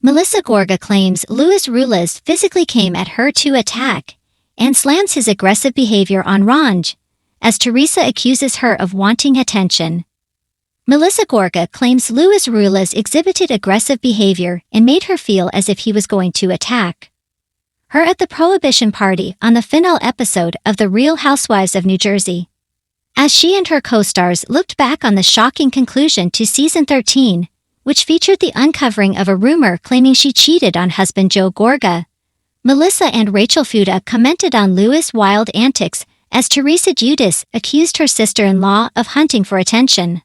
Melissa Gorga claims Ruelas physically came at her to attack and slams his aggressive behavior on Ranj, as Teresa accuses her of wanting attention. Melissa Gorga claims Ruelas exhibited aggressive behavior and made her feel as if he was going to attack her at the Prohibition Party on the finale episode of The Real Housewives of New Jersey. As she and her co-stars looked back on the shocking conclusion to Season 13, which featured the uncovering of a rumor claiming she cheated on husband Joe Gorga, Melissa and Rachel Fuda commented on Louis' wild antics as Teresa Giudice accused her sister-in-law of hunting for attention.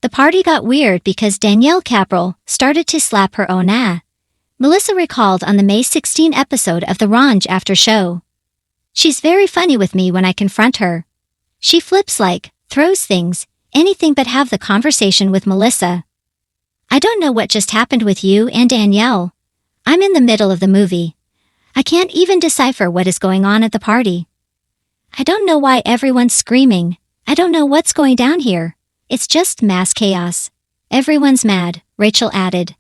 The party got weird because Danielle Cabral started to slap her own ass, Melissa recalled on the May 16 episode of the Ranj After Show. She's very funny with me when I confront her. She flips like, throws things, anything but have the conversation with Melissa. I don't know what just happened with you and Danielle. I'm in the middle of the movie. I can't even decipher what is going on at the party. I don't know why everyone's screaming. I don't know what's going down here. It's just mass chaos. Everyone's mad, Rachel added.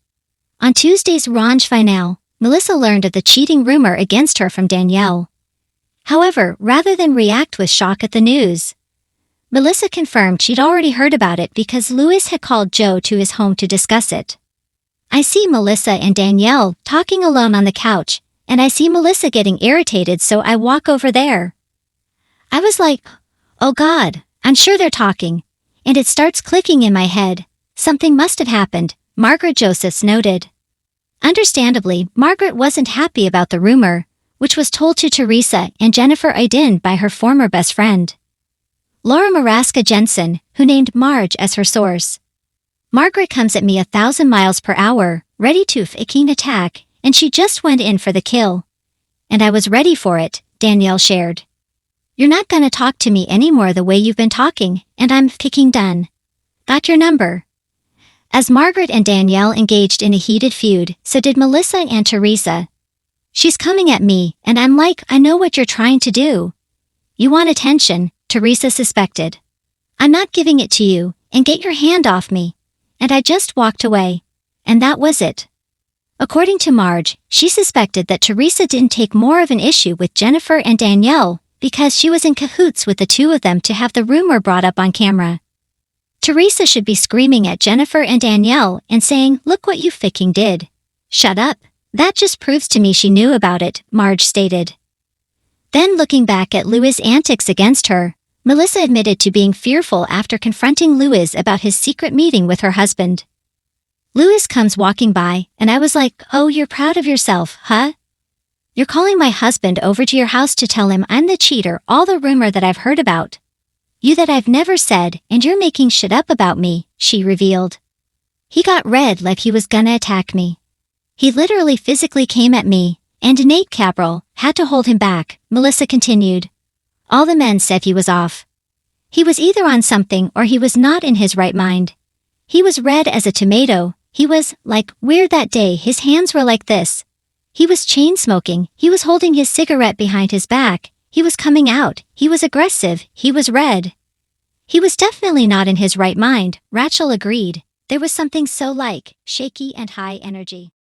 On Tuesday's Ranj finale, Melissa learned of the cheating rumor against her from Danielle. However, rather than react with shock at the news, Melissa confirmed she'd already heard about it because Louis had called Joe to his home to discuss it. I see Melissa and Danielle talking alone on the couch, and I see Melissa getting irritated, so I walk over there. I was like, oh God, I'm sure they're talking. And it starts clicking in my head. Something must have happened, Margaret Josephs noted. Understandably, Margaret wasn't happy about the rumor, which was told to Teresa and Jennifer Aydin by her former best friend, Laura Maraska Jensen, who named Marge as her source. Margaret comes at me 1,000 miles per hour, ready to fucking attack, and she just went in for the kill. And I was ready for it, Danielle shared. You're not gonna talk to me anymore the way you've been talking, and I'm fucking done. Got your number. As Margaret and Danielle engaged in a heated feud, so did Melissa and Teresa. She's coming at me, and I'm like, I know what you're trying to do. You want attention, Teresa suspected. I'm not giving it to you, and get your hand off me. And I just walked away. And that was it. According to Marge, she suspected that Teresa didn't take more of an issue with Jennifer and Danielle because she was in cahoots with the two of them to have the rumor brought up on camera. Teresa should be screaming at Jennifer and Danielle and saying, look what you fucking did. Shut up. That just proves to me she knew about it, Marge stated. Then looking back at Louis' antics against her, Melissa admitted to being fearful after confronting Louis about his secret meeting with her husband. Louis comes walking by, and I was like, oh, you're proud of yourself, huh? You're calling my husband over to your house to tell him I'm the cheater, all the rumor that I've heard about. You that I've never said, and you're making shit up about me, she revealed. He got red like he was gonna attack me. He literally physically came at me, and Nate Cabral had to hold him back, Melissa continued. All the men said he was off. He was either on something or he was not in his right mind. He was red as a tomato. He was, like, weird that day. His hands were like this. He was chain smoking. He was holding his cigarette behind his back. He was coming out. He was aggressive. He was red. He was definitely not in his right mind, Rachel agreed. There was something so like shaky and high energy.